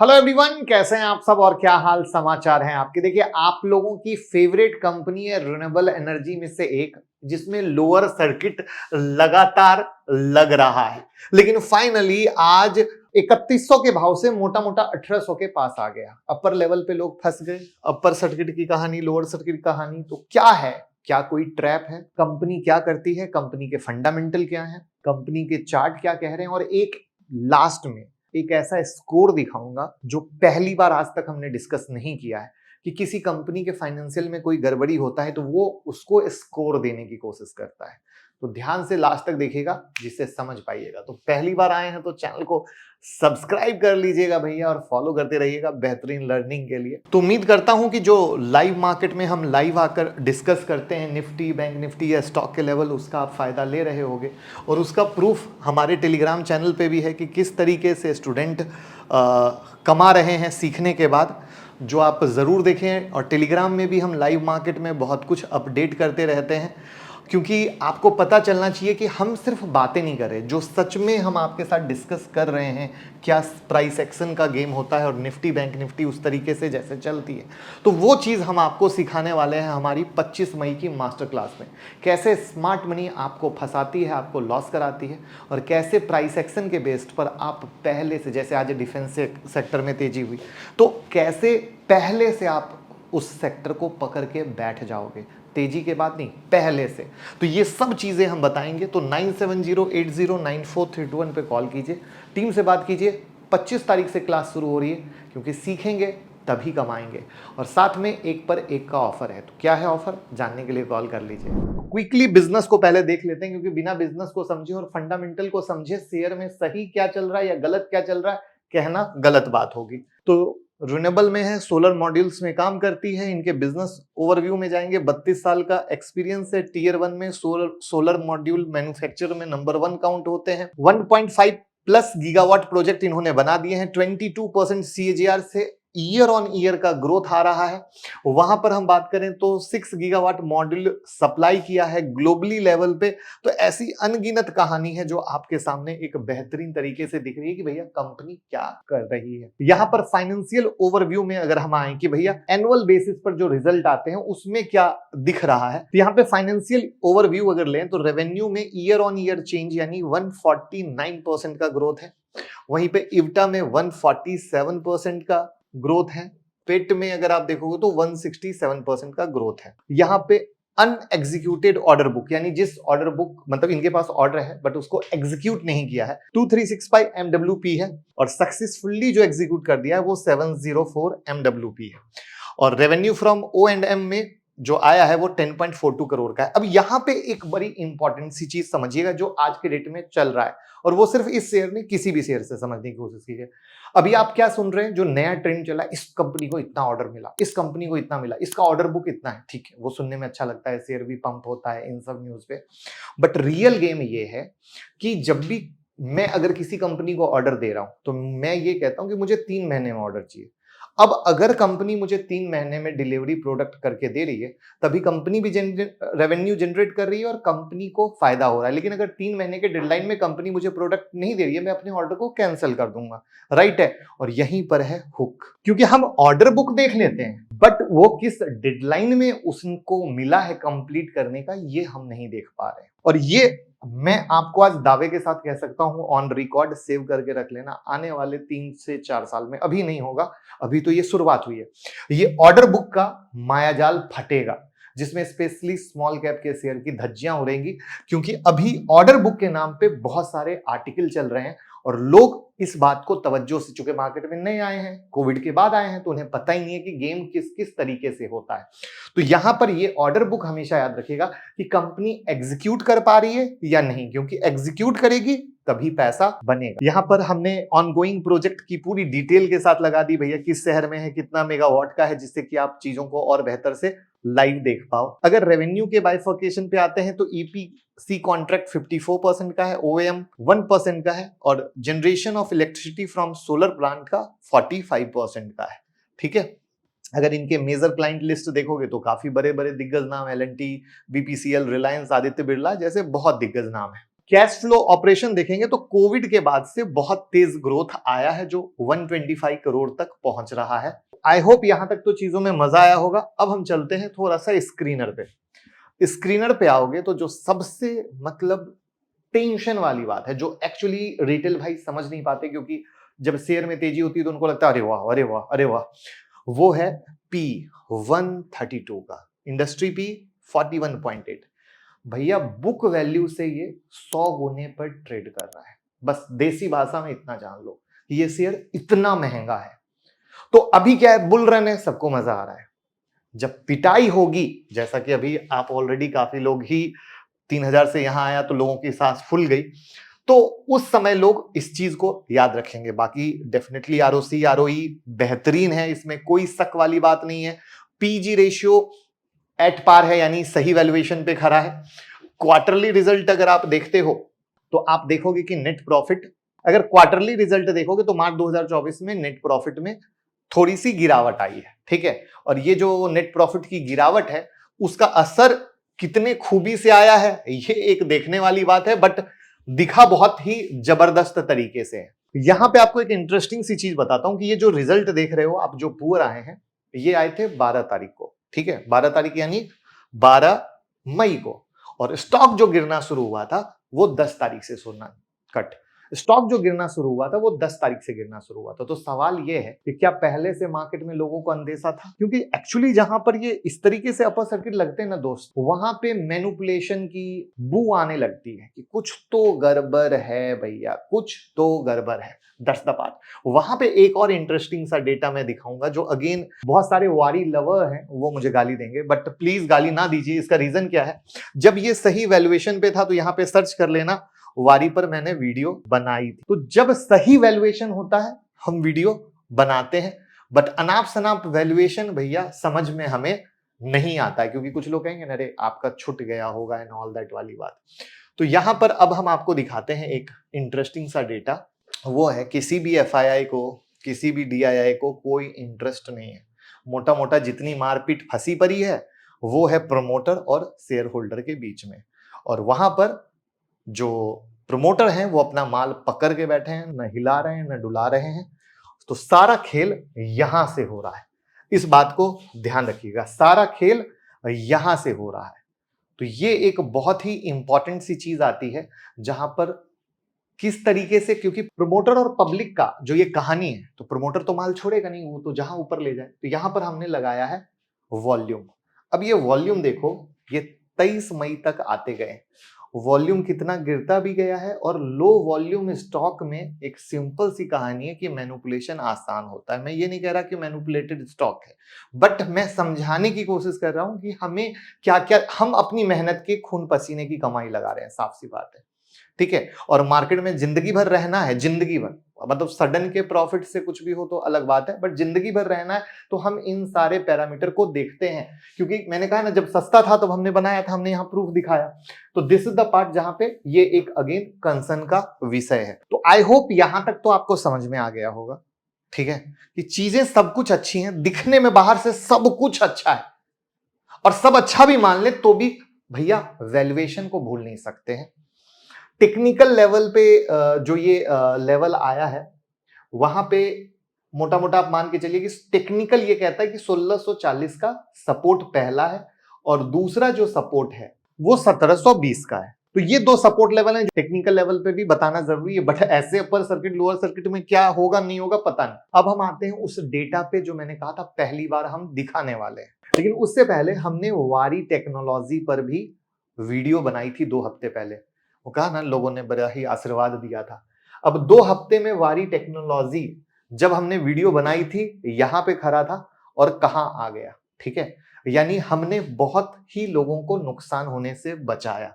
Hello everyone, कैसे हैं आप सब और क्या हाल समाचार हैं आपके। देखिए, आप लोगों की फेवरेट कंपनी है रिन्यूएबल एनर्जी में से एक, जिसमें लोअर सर्किट लगातार लग रहा है, लेकिन फाइनली आज 3100 के भाव से मोटा मोटा 1800 के पास आ गया। अपर लेवल पे लोग फंस गए। अपर सर्किट की कहानी, लोअर सर्किट की कहानी, तो क्या है? क्या कोई ट्रैप है? कंपनी क्या करती है? कंपनी के फंडामेंटल क्या है? कंपनी के चार्ट क्या कह रहे हैं? और एक लास्ट में एक ऐसा स्कोर दिखाऊंगा जो पहली बार आज तक हमने डिस्कस नहीं किया है कि किसी कंपनी के फाइनेंशियल में कोई गड़बड़ी होता है तो वो उसको स्कोर देने की कोशिश करता है। तो ध्यान से लास्ट तक देखिएगा जिससे समझ पाइएगा। तो पहली बार आए हैं तो चैनल को सब्सक्राइब कर लीजिएगा भैया और फॉलो करते रहिएगा बेहतरीन लर्निंग के लिए। तो उम्मीद करता हूं कि जो लाइव मार्केट में हम लाइव आकर डिस्कस करते हैं निफ्टी, बैंक निफ्टी या स्टॉक के लेवल, उसका आप फायदा ले रहे होंगे। और उसका प्रूफ हमारे टेलीग्राम चैनल पे भी है कि किस तरीके से स्टूडेंट कमा रहे हैं सीखने के बाद, जो आप ज़रूर देखें। और टेलीग्राम में भी हम लाइव मार्केट में बहुत कुछ अपडेट करते रहते हैं, क्योंकि आपको पता चलना चाहिए कि हम सिर्फ बातें नहीं कर रहे, जो सच में हम आपके साथ डिस्कस कर रहे हैं, क्या प्राइस एक्शन का गेम होता है और निफ्टी बैंक निफ्टी उस तरीके से जैसे चलती है, तो वो चीज़ हम आपको सिखाने वाले हैं हमारी 25 मई की मास्टर क्लास में। कैसे स्मार्ट मनी आपको फंसाती है, आपको लॉस कराती है, और कैसे प्राइस एक्शन के बेस्ड पर आप पहले से, जैसे आज डिफेंस सेक्टर में तेजी हुई, तो कैसे पहले से आप उस सेक्टर को पकड़ के बैठ जाओगे, तेजी के बाद नहीं, पहले से। तो ये सब चीजें हम बताएंगे। तो 9708094321 पे कॉल कीजिए, टीम से बात कीजिए। 25 तारीख से क्लास शुरू हो रही है, क्योंकि सीखेंगे तभी कमाएंगे। और साथ में एक पर एक का ऑफर है। तो क्या है ऑफर, जानने के लिए कॉल कर लीजिए। क्विकली बिजनेस को पहले देख लेते हैं, क्योंकि बिना बिजनेस को समझे और फंडामेंटल को समझे शेयर में सही क्या चल रहा है या गलत क्या चल रहा है कहना गलत बात होगी। तो रिन्यूएबल में है, सोलर मॉड्यूल्स में काम करती है। इनके बिजनेस ओवरव्यू में जाएंगे। 32 साल का एक्सपीरियंस है। टीयर 1 में सोलर मॉड्यूल मैन्युफैक्चर में नंबर 1 काउंट होते हैं। 1.5 प्लस गीगावाट प्रोजेक्ट इन्होंने बना दिए हैं। 22% CAGR से ईयर ऑन ईयर का ग्रोथ आ रहा है। वहां पर हम बात करें तो 6 गीगावाट मॉड्यूल सप्लाई किया है ग्लोबली लेवल पे। तो ऐसी अनगिनत कहानी है जो आपके सामने एक बेहतरीन तरीके से दिख रही है कि भैया कंपनी क्या कर रही है। यहां पर फाइनेंशियल ओवरव्यू में अगर हम आए कि भैया एनुअल बेसिस पर जो रिजल्ट आते हैं उसमें क्या दिख रहा है, तो यहाँ पे फाइनेंशियल ओवरव्यू अगर लें तो रेवेन्यू में ईयर ऑन ईयर चेंज यानी 149% का ग्रोथ है। वहीं पे इब्टा में 147% का ग्रोथ है। पेट में अगर आप देखोगे तो 167% का ग्रोथ है। यहाँ पे अनएग्जीक्यूटेड ऑर्डर बुक, यानी जिस ऑर्डर बुक, मतलब इनके पास ऑर्डर है बट उसको एग्जीक्यूट नहीं किया है, 2365 MWP है। और सक्सेसफुली जो एग्जीक्यूट कर दिया है वो 704 MWP है। और रेवेन्यू फ्रॉम O&M में जो आया है वो 10.42 करोड़ का है। अब यहाँ पे एक बड़ी इंपॉर्टेंट सी चीज समझिएगा जो आज के डेट में चल रहा है, और वो सिर्फ इस शेयर में, किसी भी शेयर से समझने की कोशिश कीजिए। अभी आप क्या सुन रहे हैं, जो नया ट्रेंड चला, इस कंपनी को इतना ऑर्डर मिला, इस कंपनी को इतना मिला, इसका ऑर्डर बुक इतना है, ठीक है, वो सुनने में अच्छा लगता है, शेयर भी पंप होता है इन सब न्यूज पे। बट रियल गेम ये है कि जब भी मैं अगर किसी कंपनी को ऑर्डर दे रहा हूं तो मैं ये कहता हूं कि मुझे 3 महीने में ऑर्डर चाहिए। अब अगर कंपनी मुझे 3 महीने में डिलीवरी प्रोडक्ट करके दे रही है, तभी कंपनी भी रेवेन्यू जनरेट कर रही है और कंपनी को फायदा हो रहा है। लेकिन अगर 3 महीने के डेडलाइन में कंपनी मुझे प्रोडक्ट नहीं दे रही है, मैं अपने ऑर्डर को कैंसिल कर दूंगा। राइट है। और यहीं पर है हुक, क्योंकि हम ऑर्डर बुक देख लेते हैं बट वो किस डेडलाइन में उसको मिला है कंप्लीट करने का, ये हम नहीं देख पा रहे। और ये मैं आपको आज दावे के साथ कह सकता हूं, ऑन रिकॉर्ड सेव करके रख लेना, आने वाले 3 से 4 साल में, अभी नहीं होगा, अभी तो ये शुरुआत हुई है, ये ऑर्डर बुक का मायाजाल फटेगा, जिसमें स्पेशली स्मॉल कैप के शेयर की धज्जियां उड़ेंगी। क्योंकि अभी ऑर्डर बुक के नाम पे बहुत सारे आर्टिकल चल रहे हैं और लोग इस बात को तवज्जो से, चूंकि मार्केट में नए आए हैं, कोविड के बाद आए हैं, तो उन्हें पता ही नहीं है कि गेम किस किस तरीके से होता है। तो यहां पर ये ऑर्डर बुक हमेशा याद रखिएगा कि कंपनी एग्जीक्यूट कर पा रही है या नहीं, क्योंकि एग्जीक्यूट करेगी तभी पैसा बनेगा। यहां पर हमने ऑनगोइंग प्रोजेक्ट की पूरी डिटेल के साथ लगा दी भैया, किस शहर में है, कितना मेगावाट का है, जिससे कि आप चीजों को और बेहतर से लाइव देख पाओ। अगर रेवेन्यू के बाइफर्केशन पे आते हैं तो EPC कॉन्ट्रैक्ट 54% का है, OEM 1% का है, और generation of electricity from solar plant का 45% का है। ठीक है। अगर इनके मेजर क्लाइंट लिस्ट देखोगे तो काफी बड़े बड़े दिग्गज नाम, L&T, BPCL, रिलायंस, आदित्य बिरला जैसे बहुत दिग्गज नाम है। कैश फ्लो ऑपरेशन देखेंगे तो कोविड के बाद से बहुत तेज ग्रोथ आया है, जो 125 करोड़ तक पहुंच रहा है। आई होप यहां तक तो चीजों में मजा आया होगा। अब हम चलते हैं थोड़ा सा स्क्रीनर पे। स्क्रीनर पे आओगे तो जो सबसे मतलब टेंशन वाली बात है, जो एक्चुअली रिटेल भाई समझ नहीं पाते, क्योंकि जब शेयर में तेजी होती है तो उनको लगता है अरे वाह अरे वाह अरे वाह, वो है पी 132 का, इंडस्ट्री पी 41.8। भैया बुक वैल्यू से ये 100 गुने पर ट्रेड कर रहा है। बस देसी भाषा में इतना जान लो कि ये शेयर इतना महंगा है। तो अभी क्या है, बुल रन है, सबको मजा आ रहा है। जब पिटाई होगी, जैसा कि अभी आप ऑलरेडी काफी लोग ही 3000 से यहां आया तो लोगों की सांस फूल गई, तो उस समय लोग इस चीज को याद रखेंगे। बाकी डेफिनेटली आरओसी आरओई बेहतरीन है, इसमें कोई शक वाली बात नहीं है। पीजी रेशियो एट पार है, यानी सही वैल्यूएशन पे खड़ा है। क्वार्टरली रिजल्ट अगर आप देखते हो तो आप देखोगे कि नेट प्रॉफिट, अगर क्वार्टरली रिजल्ट देखोगे तो मार्च 2024 में नेट प्रॉफिट में थोड़ी सी गिरावट आई है, ठीक है। और ये जो नेट प्रॉफिट की गिरावट है उसका असर कितने खूबी से आया है ये एक देखने वाली बात है, बट दिखा बहुत ही जबरदस्त तरीके से है। यहां पे आपको एक इंटरेस्टिंग सी चीज बताता हूं कि ये जो रिजल्ट देख रहे हो आप, जो पुअर आए हैं, ये आए थे 12 तारीख को, ठीक है। 12 तारीख यानी 12 मई को। और स्टॉक जो गिरना शुरू हुआ था वो 10 तारीख से सुनना कट स्टॉक जो गिरना शुरू हुआ था वो 10 तारीख से गिरना शुरू हुआ था। तो सवाल ये है कि क्या पहले से मार्केट में लोगों को अंदेशा था? क्योंकि एक्चुअली जहां पर ये इस तरीके से अपर सर्किट लगते हैं ना दोस्त, वहां पे मैनिपुलेशन की बू आने लगती है कि कुछ तो गड़बड़ है भैया, कुछ तो गड़बड़ है। That's the part. वहां पे एक और इंटरेस्टिंग सा डेटा मैं दिखाऊंगा, जो अगेन बहुत सारे वारी लवर हैं वो मुझे गाली देंगे, बट प्लीज गाली ना दीजिए। इसका रीजन क्या है, जब ये सही वैल्यूएशन पे था तो यहां पे सर्च कर लेना, वारी पर मैंने वीडियो बनाई थी। तो जब सही वैल्यूएशन होता है हम वीडियो बनाते हैं, बट अनाप शनाप वैल्यूएशन भैया समझ में हमें नहीं आता है, क्योंकि कुछ लोग कहेंगे अरे आपका छूट गया होगा एंड ऑल दैट वाली बात। तो यहां पर अब हम आपको दिखाते हैं एक इंटरेस्टिंग सा डेटा। वो है किसी भी एफआईआई को, किसी भी डीआईआई को कोई इंटरेस्ट नहीं है। मोटा मोटा जितनी मारपीट फंसी पड़ी है वो है प्रमोटर और शेयर होल्डर के बीच में। और वहां पर जो प्रमोटर हैं वो अपना माल पकड़ के बैठे हैं, न हिला रहे हैं न डुला रहे हैं। तो सारा खेल यहां से हो रहा है, इस बात को ध्यान रखिएगा, सारा खेल यहां से हो रहा है। तो ये एक बहुत ही इंपॉर्टेंट सी चीज आती है, जहां पर किस तरीके से, क्योंकि प्रमोटर और पब्लिक का जो ये कहानी है, तो प्रमोटर तो माल छोड़ेगा नहीं, वो तो जहां ऊपर ले जाए। तो यहां पर हमने लगाया है वॉल्यूम। अब ये वॉल्यूम देखो, ये 23 मई तक आते गए, वॉल्यूम कितना गिरता भी गया है। और लो वॉल्यूम स्टॉक में एक सिंपल सी कहानी है कि मैनिपुलेशन आसान होता है। मैं ये नहीं कह रहा कि मैनिपुलेटेड स्टॉक है, बट मैं समझाने की कोशिश कर रहा हूं कि हमें क्या क्या, हम अपनी मेहनत के खून पसीने की कमाई लगा रहे हैं, साफ सी बात है, ठीक है। और मार्केट में जिंदगी भर रहना है, जिंदगी भर, मतलब सडन के प्रॉफिट से कुछ भी हो तो अलग बात है, बट जिंदगी भर रहना है तो हम इन सारे पैरामीटर को देखते हैं। क्योंकि मैंने कहा ना, जब सस्ता था तब हमने बनाया था, हमने यहाँ प्रूफ दिखाया। तो दिस इज द पार्ट जहां पे ये एक अगेन कंसर्न का विषय है। तो आई होप यहां तक तो आपको समझ में आ गया होगा, ठीक है, कि चीजें सब कुछ अच्छी हैं, दिखने में बाहर से सब कुछ अच्छा है, और सब अच्छा भी मान ले तो भी भैया वैल्यूएशन को भूल नहीं सकते हैं। टेक्निकल लेवल पे जो ये लेवल आया है, वहां पे मोटा मोटा आप मान के चलिए कि टेक्निकल ये कहता है कि 1640 का सपोर्ट पहला है, और दूसरा जो सपोर्ट है वो 1720 का है। तो ये दो सपोर्ट लेवल हैं, जो टेक्निकल लेवल पे भी बताना जरूरी है, बट ऐसे अपर सर्किट लोअर सर्किट में क्या होगा नहीं होगा पता नहीं। अब हम आते हैं उस डेटा पे जो मैंने कहा था पहली बार हम दिखाने वाले हैं, लेकिन उससे पहले हमने वारी टेक्नोलॉजी पर भी वीडियो बनाई थी 2 हफ्ते पहले। वो कहा ना, लोगों ने बड़ा ही आशीर्वाद दिया था। अब 2 हफ्ते में वारी टेक्नोलॉजी जब हमने वीडियो बनाई थी, यहां पे खड़ा था और कहां आ गया, ठीक है। यानी हमने बहुत ही लोगों को नुकसान होने से बचाया।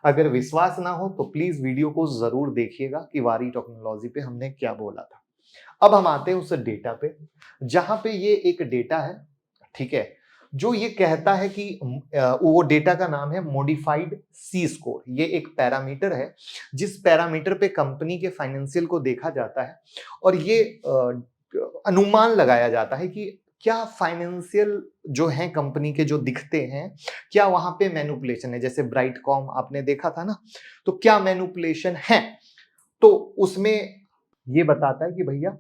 अगर विश्वास ना हो तो प्लीज वीडियो को जरूर देखिएगा कि वारी टेक्नोलॉजी पे हमने क्या बोला था। अब हम आते हैं उस डेटा पे, जहां पे ये एक डेटा है, ठीक है, जो ये कहता है कि वो डेटा का नाम है मॉडिफाइड सी स्कोर। ये एक पैरामीटर है जिस पैरामीटर पे कंपनी के फाइनेंशियल को देखा जाता है, और ये अनुमान लगाया जाता है कि क्या फाइनेंशियल जो है कंपनी के जो दिखते हैं, क्या वहां पे मैनिपुलेशन है? जैसे ब्राइटकॉम आपने देखा था ना, तो क्या मैनिपुलेशन है? तो उसमें ये बताता है कि भैया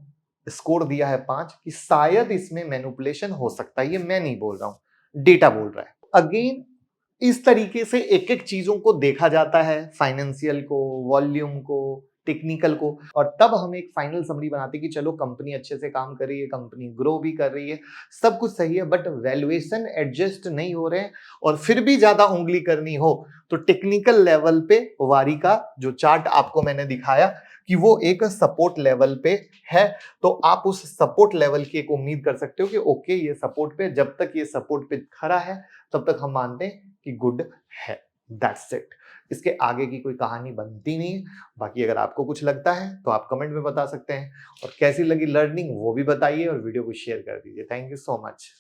स्कोर दिया है 5, कि शायद इसमें मैनिपुलेशन हो सकता है। ये मैं नहीं बोल रहा हूं, डेटा बोल रहा है। अगेन इस तरीके से एक एक चीजों को देखा जाता है, फाइनेंशियल को, वॉल्यूम को, टेक्निकल को, और तब हम एक फाइनल समरी बनाते हैं कि चलो कंपनी अच्छे से काम कर रही है, कंपनी ग्रो भी कर रही है, सब कुछ सही है, बट वैल्यूएशन एडजस्ट नहीं हो रहे हैं, और फिर भी ज्यादा उंगली करनी हो तो टेक्निकल लेवल पे वारी का जो चार्ट आपको मैंने दिखाया कि वो एक सपोर्ट लेवल पे है, तो आप उस सपोर्ट लेवल की एक उम्मीद कर सकते हो कि ओके ये सपोर्ट पे, जब तक ये सपोर्ट पे खड़ा है तब तक हम मानते हैं कि गुड है। That's it. इसके आगे की कोई कहानी बनती नहीं। बाकी अगर आपको कुछ लगता है तो आप कमेंट में बता सकते हैं, और कैसी लगी लर्निंग वो भी बताइए, और वीडियो को शेयर कर दीजिए। Thank you so much.